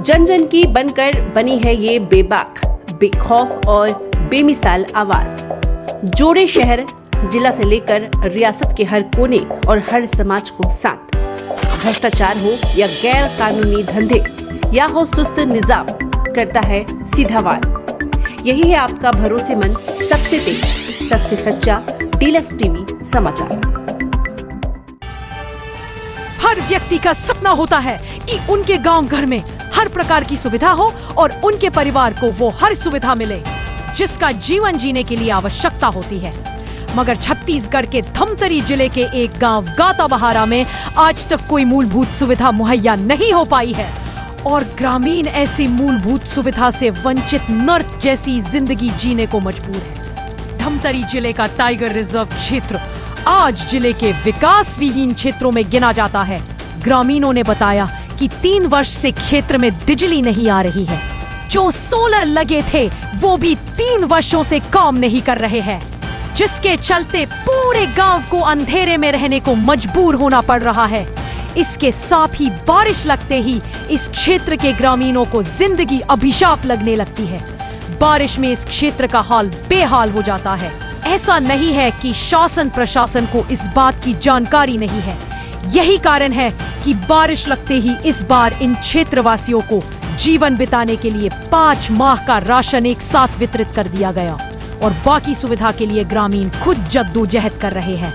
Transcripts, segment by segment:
जन जन की बनकर बनी है ये बेबाक, बेखौफ और बेमिसाल आवाज। जोड़े शहर जिला से लेकर रियासत के हर कोने और हर समाज को साथ। भ्रष्टाचार हो या गैर कानूनी धंधे या हो सुस्त निजाम, करता है सीधा वार। यही है आपका भरोसेमंद, सबसे तेज, सबसे सच्चा डीलक्स टीवी समाचार। हर व्यक्ति का सपना होता है कि उनके गांव घर में हर प्रकार की सुविधा हो और उनके परिवार को वो हर सुविधा मिले जिसका जीवन जीने के लिए आवश्यकता होती है। मगर छत्तीसगढ़ के धमतरी जिले के एक गांव गाताबहारा में आज तक कोई मूलभूत सुविधा मुहैया नहीं हो पाई है और ग्रामीण ऐसी मूलभूत सुविधा से वंचित नर्क जैसी जिंदगी जीने को मजबूर है। धमतरी जिले का टाइगर रिजर्व क्षेत्र आज जिले के विकास विहीन क्षेत्रों में गिना जाता है। ग्रामीणों ने बताया कि 3 वर्ष से क्षेत्र में बिजली नहीं आ रही है। जो सोलर लगे थे वो भी 3 वर्षों से काम नहीं कर रहे हैं, जिसके चलते पूरे गांव को अंधेरे में रहने को मजबूर होना पड़ रहा है। इसके साथ ही बारिश लगते ही इस क्षेत्र के ग्रामीणों को जिंदगी अभिशाप लगने लगती है। बारिश में इस क्षेत्र का हाल बेहाल हो जाता है। ऐसा नहीं है कि शासन प्रशासन को इस बात की जानकारी नहीं है। यही कारण है कि बारिश लगते ही इस बार इन क्षेत्रवासियों को जीवन बिताने के लिए 5 माह का राशन एक साथ वितरित कर दिया गया और बाकी सुविधा के लिए ग्रामीण खुद जद्दोजहद कर रहे हैं।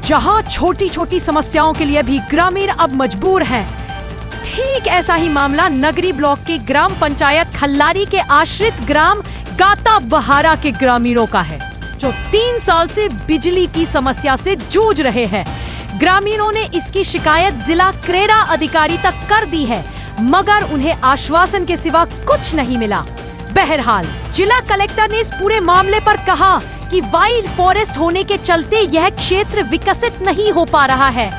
जहां छोटी छोटी समस्याओं के लिए भी ग्रामीण अब मजबूर हैं, ठीक ऐसा ही मामला नगरी ब्लॉक के ग्राम पंचायत खल्लारी के आश्रित ग्राम गाताबहारा के ग्रामीणों का है, जो 3 साल से बिजली की समस्या से जूझ रहे हैं। ग्रामीणों ने इसकी शिकायत जिला क्रेडा अधिकारी तक कर दी है, मगर उन्हें आश्वासन के सिवा कुछ नहीं मिला। बहरहाल जिला कलेक्टर ने इस पूरे मामले पर कहा कि वाइल्ड फॉरेस्ट होने के चलते यह क्षेत्र विकसित नहीं हो पा रहा है।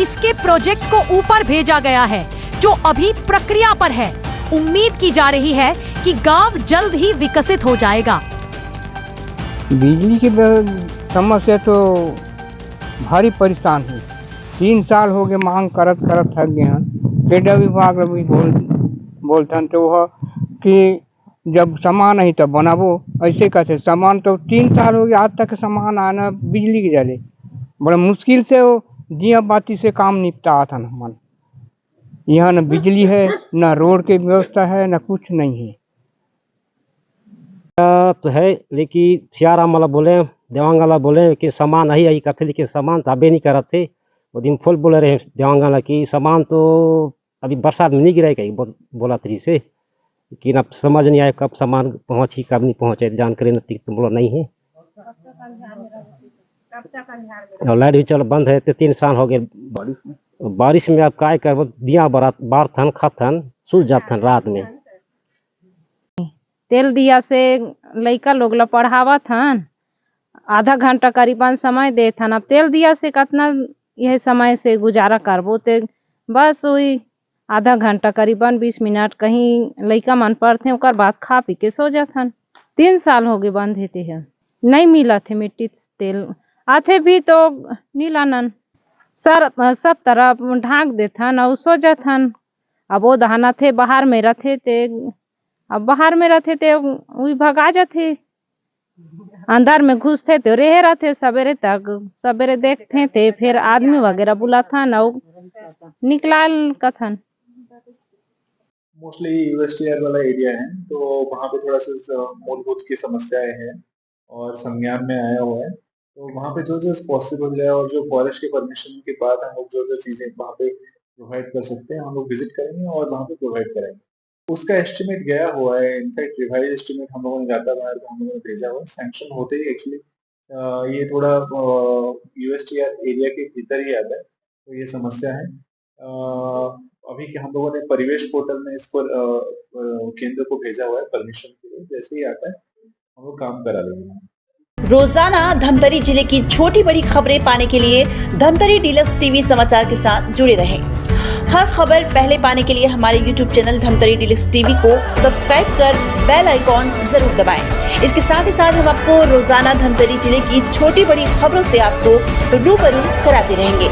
इसके प्रोजेक्ट को ऊपर भेजा गया है, जो अभी प्रक्रिया पर है। उम्मीद की जा रही है कि गांव जल्द ही विकसित हो जाएगा। बिजली की समस्या तो भारी परेशान है। 3 साल हो गए मांग करत करत थक गए हैं। क्रेडा विभाग भी बोलते तो वह कि जब सामान आई तब बनाबो, ऐसे कहते। सामान तो 3 साल हो गए, आज तक सामान आना बिजली के जले बड़ा मुश्किल से वो दिया बाती से काम निपटा था ना। मन यहाँ न बिजली है, न रोड की व्यवस्था है, न कुछ नहीं है। तो है, लेकिन सियाराम वाला बोले, देवांग वाला बोले कि सामान नहीं आई करते, लेकिन सामान तो अबे नहीं कर रहे थे। वो दिन फुल बोले रहे देवांग वाला कि सामान तो अभी बरसात में नहीं गिरेगा, बोला तरी से। लेकिन अब समझ नहीं आया कब सामान पहुंची कब नहीं पहुंचे, जानकारी नहीं तो बोला नहीं है। और लाइट भी चल बंद है तो 3 साल हो गए। बारिश में अब काय कर दिया बार थन खथन सुल जाथन रात में। तेल दिया से लड़का लोग ला पढ़ावा थन, आधा घंटा करीबन समय दे थन। अब तेल दिया से कितना यह समय से गुजारा करबो, ते बस वही आधा घंटा करीबन 20 मिनट कहीं लड़का मन पढ़ते, ओकर बाद खा पी के सो जाथन। 3 साल हो गए बंद हेते है, नहीं मिला थे मिट्टी तेल आथे भी तो नीलानन सब तरफ ढांक देथन और सो जाथन। अब वो दहाना थे बाहर में रहते ते, अब बाहर में रहते थे वही भगा जाते, अंदर में घुसते तो रहे रहते सवेरे तक। सवेरे देखते थे, फिर आदमी वगैरह बुलाथन और निकलाल कथन। मोस्टली यूएसटीआर वाला एरिया है, तो वहाँ पे थोड़ा सा मूलभूत की समस्याएं हैं और संज्ञान में आया हुआ है। तो वहाँ पे जो पॉसिबल है और जो फॉरेस्ट के परमिशन के बाद हम लोग जो चीजें वहाँ पे प्रोवाइड कर सकते हैं, हम लोग विजिट करेंगे और वहाँ पे प्रोवाइड करेंगे। उसका एस्टिमेट गया हुआ है, इनफैक्ट रिवाइज एस्टिमेट हम लोगों ने गाताबहार को हम लोगों ने भेजा हुआ है। सैंक्शन होते ही एक्चुअली ये थोड़ा यूएसटीआर एरिया के भीतर ही आता है, तो ये समस्या है। अभी के हम लोगों ने परिवेश पोर्टल में इसको केंद्र को भेजा हुआ है परमिशन के लिए। जैसे ही आता है हम लोग काम करा लेंगे। रोजाना धमतरी जिले की छोटी बड़ी खबरें पाने के लिए धमतरी डीलक्स टीवी समाचार के साथ जुड़े रहें। हर खबर पहले पाने के लिए हमारे YouTube channel Dhamtari deluxe TV को सब्सक्राइब कर बेल आइकॉन जरूर दबाएं। इसके साथ ही साथ हम आपको रोजाना धमतरी जिले की छोटी बड़ी खबरों से आपको रूबरू कराते रहेंगे।